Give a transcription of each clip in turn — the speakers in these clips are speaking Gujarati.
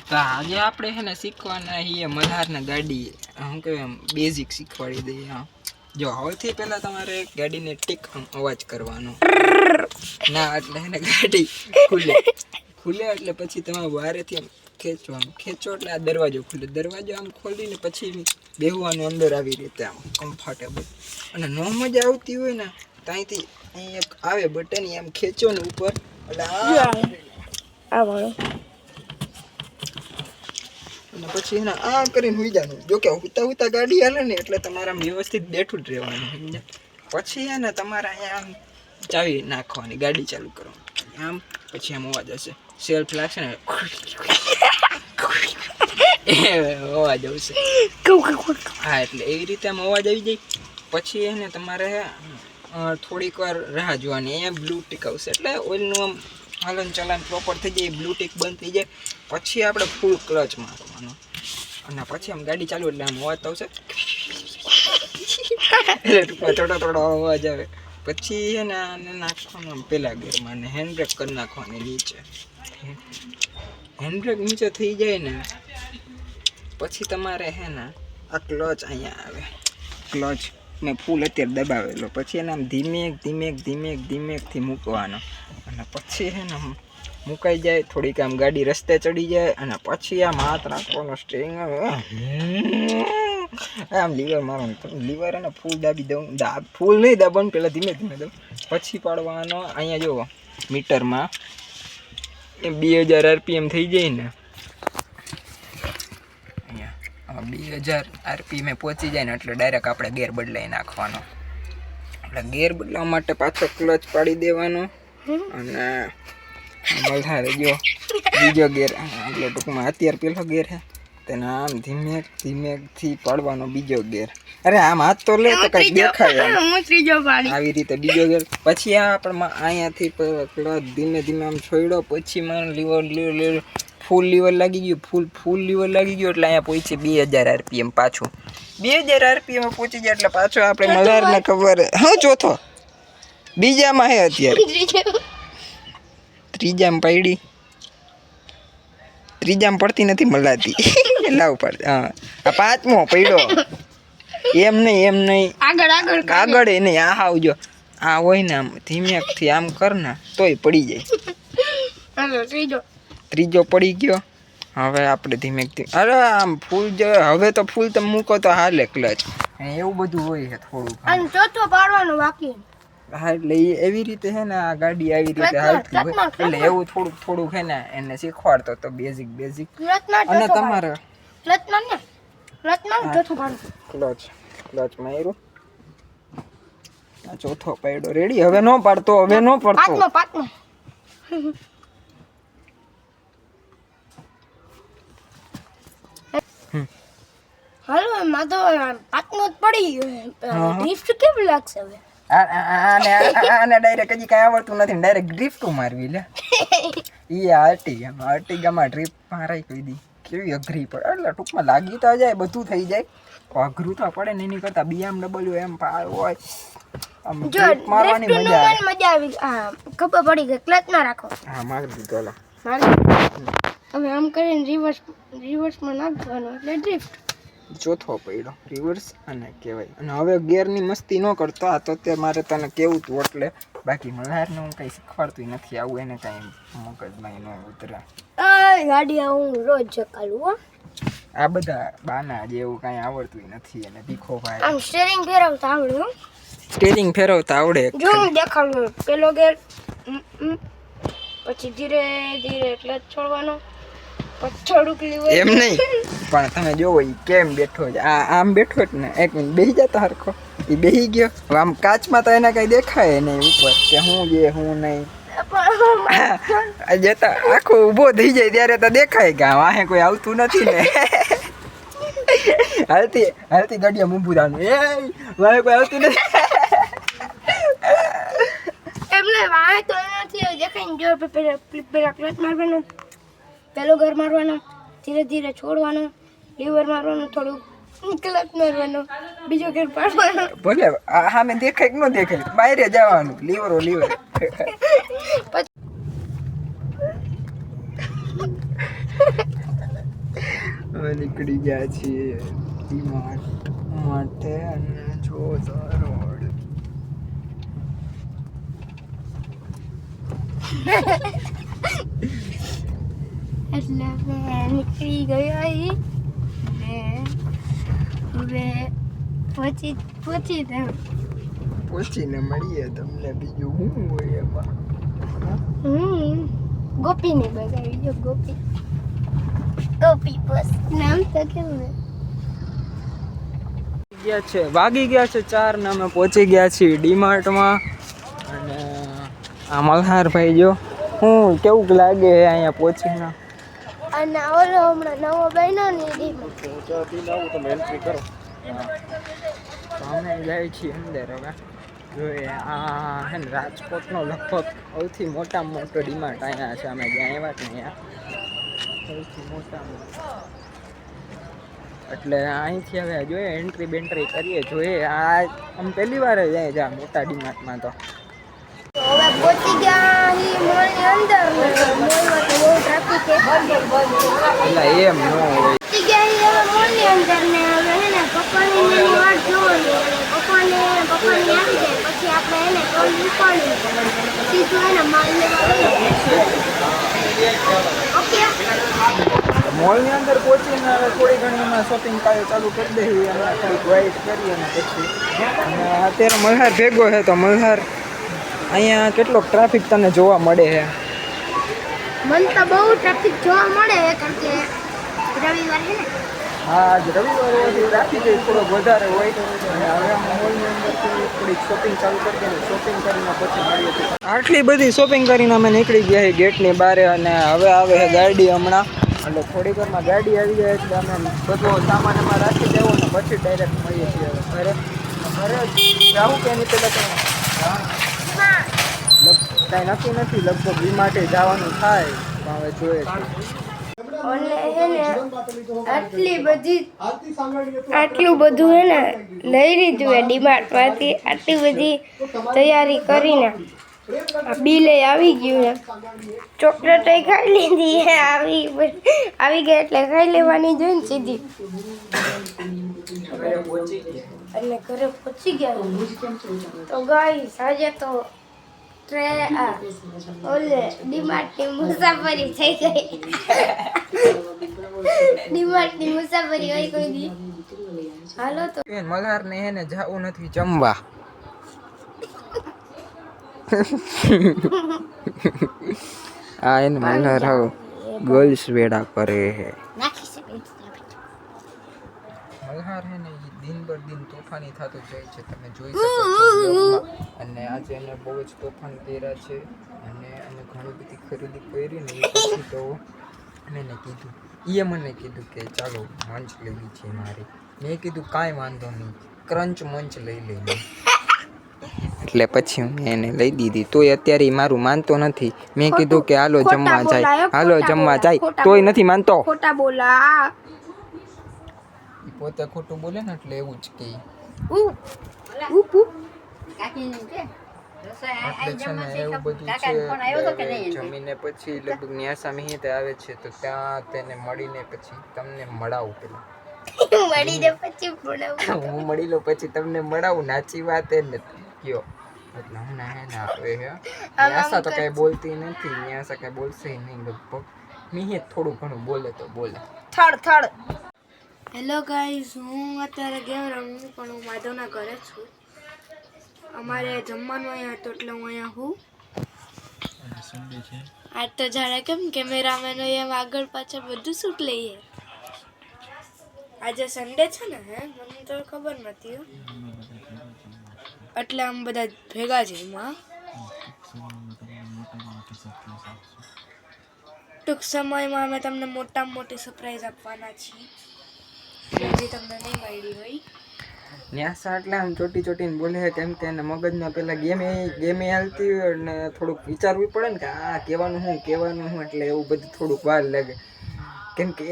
તો આજે આપણે છે ને શીખવાના છીએ મલ્હારના ગાડી શું કહેવાય આમ બેઝિક શીખવાડી દઈએ. હા જો સૌથી પહેલાં તમારે ગાડીને ટીક આમ અવાજ કરવાનો ના, એટલે એને ગાડી ખુલે એટલે પછી તમારે વારેથી આમ ખેંચવાનું, ખેંચો એટલે આ દરવાજો ખુલે, દરવાજો આમ ખોલીને પછી બેહવાનું અંદર આવી રીતે આમ કમ્ફર્ટેબલ. અને ન મજા આવતી હોય ને ત્યાંથી અહીં એક આવે બટન, આમ ખેંચો ને ઉપર એટલે અને પછી એને આ કરીને સુઈ જવાનું. જો કે હુતા ગાડી હાલે ને એટલે તમારે આમ વ્યવસ્થિત બેઠું જ રહેવાનું સમજ્યા. પછી એને તમારે અહીંયા આમ ચાવી નાખવાની, ગાડી ચાલુ કરવાની આમ, પછી આમ અવાજ હશે, સેલ્ફ લાગશે ને અવાજ આવશે. હા એટલે એવી રીતે આમ અવાજ આવી જાય. પછી એને તમારે થોડીક વાર રાહ જોવાની. અહીંયા બ્લુ ટીક આવશે એટલે ઓઇલનું આમ હલન ચલન પ્રોપર થઈ જાય, બ્લુ ટીક બંધ થઈ જાય. પછી આપણે ફૂલ ક્લચ મારવાનો અને પછી આમ ગાડી ચાલુ એટલે આમ અવાજ આવશે એટલે થોડો અવાજ આવે. પછી એને આને નાખવાનું આમ પહેલા ગેરમાં અને હેન્ડબ્રેક કરી નાખવાની નીચે. હેન્ડબ્રેક નીચે થઈ જાય ને પછી તમારે હે ને આ ક્લચ અહીંયા આવે, ક્લચ મેં ફૂલ અત્યારે દબાવેલો. પછી એને આમ ધીમેકથી મૂકવાનો અને પછી હે ને મુકાઈ જાય, થોડીક આમ ગાડી રસ્તે ચડી જાય અને પછી આમ હાથ રાખવાનો, સ્ટેરિંગ આમ લીવર મારવાનું. લીવર એને ફૂલ દાબી દઉં, ફૂલ નહીં દાબવાનું, પહેલાં ધીમે દઉં પછી પાડવાનો. અહીંયા જુઓ મીટરમાં એ 2000 RPM થઈ જાય ને, અહીંયા 2000 RPM પહોંચી જાય ને એટલે ડાયરેક્ટ આપણે ગેર બદલાઈ નાખવાનો. એટલે ગેર બદલાવા માટે પાછો ક્લચ પાડી દેવાનો અને મલ્હારે જો બીજો ગેર, એટલે ટૂંકમાં અત્યારે પહેલો ગેર છે તેને આમ ધીમેકથી પાડવાનો બીજો ગેર. અરે આમ હાથ તો લે તો કંઈક દેખાય આવી રીતે બીજો ગેર. પછી આ આપણે અહીંયાથી ક્લચ ધીમે આમ છોડ્યો, પછી મને લીવર ફૂલ લીવર લાગી ગયું, ફૂલ લીવર લાગી ગયું એટલે અહીંયા પહોંચી 2000 RPM. પાછું 2000 RPM પહોંચી જાય એટલે પાછો આપણે મલ્હારને ખબર હા ચોથો બીજામાં હે અત્યારે, ત્રીજામાં પડી, ત્રીજામાં પડતી નથી મલાતી લાવ પડતી. હા આ પાંચમો પડ્યો. એમ નહીં આગળ એ નહીં, આ આવજો આ હોય ને આમ ધીમેકથી આમ કરના તોય પડી જાય. ત્રીજો પડી ગયો. હવે આપણે ધીમેકથી અરે આમ ફૂલ જો હવે તો ફૂલ તમે મૂકો તો હાલે ક્લચ, એવું બધું હોય છે થોડુંક. ચોથો પાડવાનો બાકી. હા એટલે એવી રીતે છે ને આ ગાડી આવી રીતે હાલતી હોય એટલે એવું થોડુંક છે ને એને શીખવાડતો તો બેઝિક. અને તમારે ક્લચ માર્યું, આ ચોથો પાડ્યો રેડી. હવે નો પાડતો. હાલો માં તો પાંચમો જ પડી ગયો. ડ્રિફ્ટ કેવી લાગશે હવે? આને ડાયરેક્ટ હજી કાંઈ આવડતું નથી ને ડાયરેક્ટ ડ્રિફ્ટ મારવી લે. એ આર્ટિગામાં ડ્રિફ્ટ મારાય કોઈ દી કેવી અઘરી પડે. એટલે ટૂંકમાં લાગી તો જાય, બધું થઈ જાય, અઘરું તો પડે ને. એની કરતાં BMW એમ હોય આમ ડ્રિફ્ટ મારવાની મજા આવી. ખબર પડી ગઈ. ક્લચ ના રાખો. હા મારી દીધો લો. હવે આમ કરીને રિવર્સમાં નાખવાનું એટલે ડ્રિફ્ટ. ચોથો પડ્યો રિવર્સ અને કહેવાય. અને હવે ગેરની મસ્તી ન કરતો. આ તો તે મારે તને કેવું તું એટલે, બાકી મલ્હારને હું કંઈ શીખવાડતું નથી. આવું એને કાંઈ મગજમાં ન ઉતરે. ગાડી હું રોજ ચકાલું હો. આ બધા બાના જેવું કાંઈ આવડતું નથી એને. ભીખો ભાઈ આમ સ્ટીરિંગ ફેરવતા આવડે હો. સ્ટીરિંગ ફેરવતા આવડે. જો હું દેખાડું. પેલો ગેર પછી ધીરે ક્લચ છોડવાનો, એમ નહીં પણ તમે જોવો એ કેમ બેઠો છે. આમ બેઠો જ ને, એક મિનિટ બેસી જતો હરખો, એ બેસી ગયો. હવે આમ કાચમાં તો એને કઈ દેખાય નહીં ઉપર કે હું જે હું નહીં. જતા આખો ઊભો થઈ જાય ત્યારે તો દેખાય કે વાહે કોઈ આવતું નથી ને. હાલતી ગાડીમાં ઊભું થવાનું, એ વાહે કોઈ આવતું નથી. એમને વાહે તો નથી દેખાય. જો પેલા ક્લચ મારવાનો, પેલો ઘર મારવાનો, ધીરે છોડવાનો, લીવર મારવાનું, થોડું ક્લચ મારવાનો, બીજો ઘર પાડવાનો. ભલે સામે દેખાય કે ન દેખાય, બહાર જવાનું, લીવર હવે નીકળી ગયા છીએ ડીમાર્ટ માટે અને જો રોડ એટલે અમે નીકળી ગયા અહીં ને હવે પહોંચીને મળીએ તમને બીજું શું હોય એમાં ગોપીને બગાવી જો ગોપી બસ નામ તો કેવું ગયા છે વાગી ગયા છે 4 ને અમે પહોંચી ગયા છીએ ડીમાર્ટમાં અને આ મલ્હારભાઈ જો હું કેવું લાગે અહીંયા પહોંચીને અને ઓલો હમણાં નવો બન્યો ને ડીમાર્ટ તમે એન્ટ્રી કરો અમે જાય છીએ અંદર હવે જોઈએ આ હે ને રાજકોટનો લગભગ સૌથી મોટામાં મોટો ડીમાર્ટ અહીંયા છે અમે જ્યાં આવ્યા ને અહીંયા સૌથી મોટામાં એટલે અહીંથી હવે જોઈએ એન્ટ્રી બેન્ટ્રી કરીએ જોઈએ આ આમ પહેલી વાર જ જાય છે મોટા ડીમાર્ટમાં તો હવે પહોંચી ગયા અહીં મોલની અંદર મોલમાં તો બહુ ટ્રાફિક છે એટલે એમ ન હોય પહોંચી ગયા અહીં હવે મોલની અંદર ને હવે હે ને પપ્પાની વાટ જોવાની પપ્પાને આવી જાય પછી આપણે એને ટોલ ઉપાડી સીધું એને માલ લેવા ઓકે મોલની અંદર પહોંચીને હવે થોડી ઘણી એમાં શોપિંગ ચાલુ કરી દઈએ અને થોડીક વાઇટ કરીએ અને પછી અને અત્યારે મલ્હાર ભેગો છે તો મલ્હાર અહીંયા કેટલોક ટ્રાફિક તને જોવા મળે છે મને તો બહુ ટ્રાફિક જોવા મળે કારણ કે રવિવાર છે ને હા આજ રવિવાર હોવાથી ટ્રાફિક થોડોક વધારે હોય અને હવે મોલની અંદરથી થોડીક શોપિંગ ચાલુ કરી દઈએ શોપિંગ કરીને પછી મળીએ આટલી બધી શોપિંગ કરીને અમે નીકળી ગયા છીએ ગેટની બહાર અને હવે આવે છે ગાડી હમણાં એટલે થોડીક વારમાં ગાડી આવી જાય એટલે અમે બધો સામાન એમાં રાખી દેવો ને પછી ડાયરેક્ટ મળીએ છીએ હવે ઘરે જાવું કે નહીં પેલા કાંઈ નક્કી નથી લગભગ વી માટે જવાનું થાય પણ હવે જોઈએ છે અને હે ને આટલું બધું હે ને લઈ લીધું હે ડીમાર્ટમાંથી આટલી બધી તૈયારી કરીને બિલે આવી ગયું ને ચોકલેટ ખાઈ લીધી હે આવી ગઈ એટલે ખાઈ લેવાની જોઈ ને સીધી અને ઘરે પહોંચી ગયા તો ગાઈસ આજે તો ઓલે ડીમાર્ટની મુસાફરી થઈ ગઈ ડીમાર્ટની મુસાફરી હોય કોઈ દી હાલો તો મલ્હારને એને જાવું નથી જમવા આ એને મલ્હાર હાવ ગર્લ્સ વેડા કરે હે મલ્હાર હે ને દિન બર દિન તોફાની થતો જાય છે તમે જોઈ શકો છો અને આજે એને બહુ જ તોફાન કર્યા છે અને અમે ઘણી બધી ખરીદી કરી ને પછી તો એને કીધું મને કીધું કે ચાલો મંચ લેવી છે મારી મેં કીધું કાંઈ વાંધો નહીં ક્રંચ મંચ લઈ લઈને એટલે પછી મેં એને લઈ દીધી તોય અત્યારે મારું માનતો નથી મેં કીધું કે હાલો જમવા જાય તોય નથી માનતો ખોટા બોલા પોતે ખોટું બોલે ને એટલે એવું જ કે એટલે છે ને એવું બધું છે જમીને પછી લગભગ ન્યાસા મિહિતે આવે છે તો ત્યાં તેને મળીને પછી તમને મળાવું પેલા હું મળી લો પછી તમને મળાવું નાચી વાત એ નથી કયો એટલે હમણાં હે ને આવે હે ન્યાસા તો કઈ બોલતી નથી ન્યાસા કઈ બોલશે નહીં લગભગ મિહિત થોડું ઘણું બોલે તો બોલે થડ હેલો ગાઈઝ હું અત્યારે ગેમ રમું પણ હું માધવના ઘરે છું અમારે જમવાનું અહીંયા હતું એટલે હું અહીંયા હું આજ તો જાણે કેમ કેમેરામેન એમ આગળ પાછળ બધું શૂટ લઈએ આજે સન્ડે છે ને હે મને તો ખબર નથી એટલે આમ બધા ભેગા છે એમાં ટૂંક સમયમાં અમે તમને મોટામાં મોટી સરપ્રાઈઝ આપવાના છીએ જે તમને નહીં મળી હોય ન્યાસા એટલે આમ ચોટીને બોલે કેમ કે એને મગજમાં પેલા ગેમે હાલતી હોય અને થોડુંક વિચારવું પડે ને કે આ કહેવાનું શું એટલે એવું બધું થોડુંક વાર લાગે કેમ કે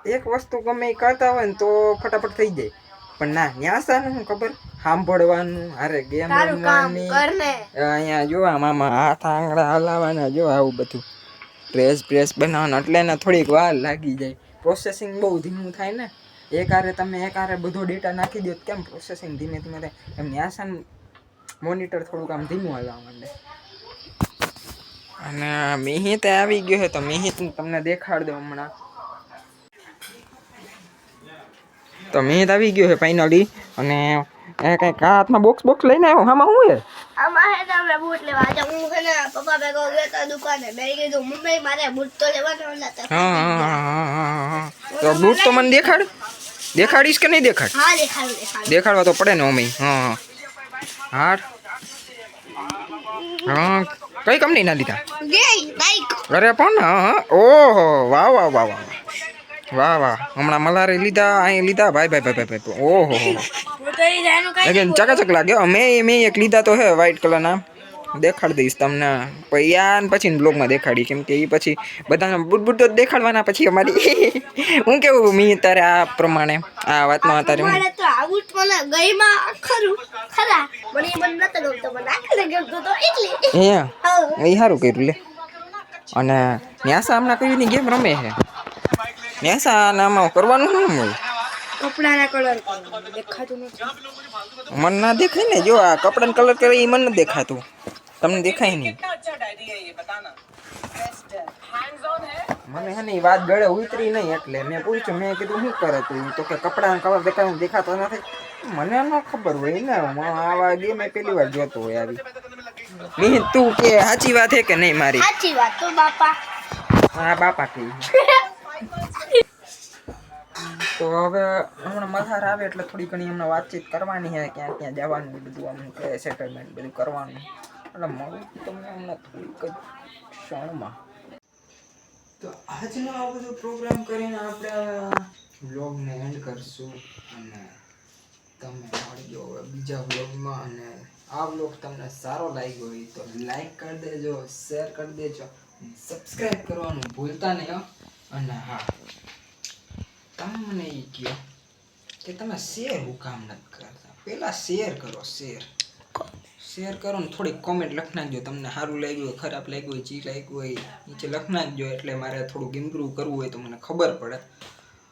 એક વસ્તુ ગમે એ કરતા હોય ને તો ફટાફટ થઈ જાય પણ ના ન્યાસાનું શું ખબર સાંભળવાનું હારે ગેમ રમવાની અહીંયા જોવા મામા હાથ આંગળા હલાવવાના જો આવું બધું ડ્રેસ બનાવવાનો એટલે એને થોડીક વાર લાગી જાય પ્રોસેસિંગ બહુ ધીમું થાય ને. એક હારે બધો ડેટા નાખી દો તો કેમ પ્રોસેસિંગ ધીમે ધીમે થાય એમ ન્યાસાન મોનિટર થોડુંક આમ ધીમું હાલવા માંડે. અને મિહિત આવી ગયો છે તો મિહિત તમને દેખાડ દઉં હમણાં. તો મિહિત આવી ગયો છે ફાઇનલી. અને કંઈક હાથમાં બોક્સ લઈને આવ્યો. આમાં શું છે? આમાં હે ને અમે બૂટ લેવા આજે હું છે ને પપ્પા ભેગો ગયો તો દુકાને મેં કીધું મુંબઈ મારે બૂટ તો લેવાનો હતા. હા. તો બૂટ તો મને દેખાડીશ કે નહીં દેખાડ? હા દેખાડું. દેખાડવા તો પડે ને ઓમે. હા કઈ કંપની ના લીધા? અરે પણ હા. ઓહો વાહ હમણાં મલારે લીધા અહીં લીધા ભાઈ. ઓહો ચકાચક લાગ્યો. મેં એક લીધા તો હે વ્હાઈટ કલરના. દેખાડી દઈશ તમને પછી બ્લોગમાં દેખાડી. કેમ કે એ પછી બધાને બુટ તો દેખાડવાના પછી અમારી. હું કેવું મી તારે આ પ્રમાણે આ વાતમાં અત્યારે હું તો આવું મને ગઈમાં ખરું ખરા મને નતો ગમતો મને આખરે ગમતો તો એટલે એ સારું કર્યું લે. અને ન્યાસા હમણાં કઈ ગેમ રમે છે. ન્યાસા આમાં કરવાનું શું હોય? કપડાના કલર દેખાતું નથી. મને ના દેખાય ને. જો આ કપડાનો કલર કરે એ મને નથી દેખાતું. તમને દેખાય નહીં. મને હે ને વાત ગળે ઉતરી નહીં એટલે મેં પૂછ્યું. મેં કીધું શું કરે તું? તો કે કપડાનો કલર દેખાતો નથી. મને ન ખબર હોય ને. આવા ગેમ પેલી વાર જોતો હોય આવી. મિહિત તું કે સાચી વાત છે કે નહીં મારી? સાચી વાત તો બાપા. હા બાપા કે. તો હવે હમણાં મલ્હાર આવે એટલે થોડી ઘણી હમણાં વાતચીત કરવાની છે. ક્યાં જવાનું બધું આમ કે સેટલમેન્ટ બધું કરવાનું. એટલે મળું તમને હમણાં થોડીક જ ક્ષણમાં. તો આજનો આ બધો પ્રોગ્રામ કરીને આપણે બ્લોગને એન્ડ કરશું. અને તમે મળજો હવે બીજા બ્લોગમાં. અને આ બ્લોગ તમને સારો લાગ્યો હોય તો લાઈક કરી દેજો, શેર કરી દેજો, સબસ્ક્રાઈબ કરવાનું ભૂલતા નહીં. અને હા, તમે મને એ કહો કે તમે શેર હું કામ નથી કરતા. પહેલાં શેર કરો. શેર કરો ને થોડીક કોમેન્ટ લખી નાખજો. તમને સારું લાગ્યું હોય, ખરાબ લાગ્યું હોય, ચી લાગ્યું હોય નીચે લખી નાખજો. એટલે મારે થોડુંક ઇમ્પ્રૂવ કરવું હોય તો મને ખબર પડે.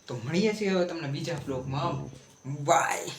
તો મળીએ છીએ હવે તમને બીજા બ્લોગમાં. બાય.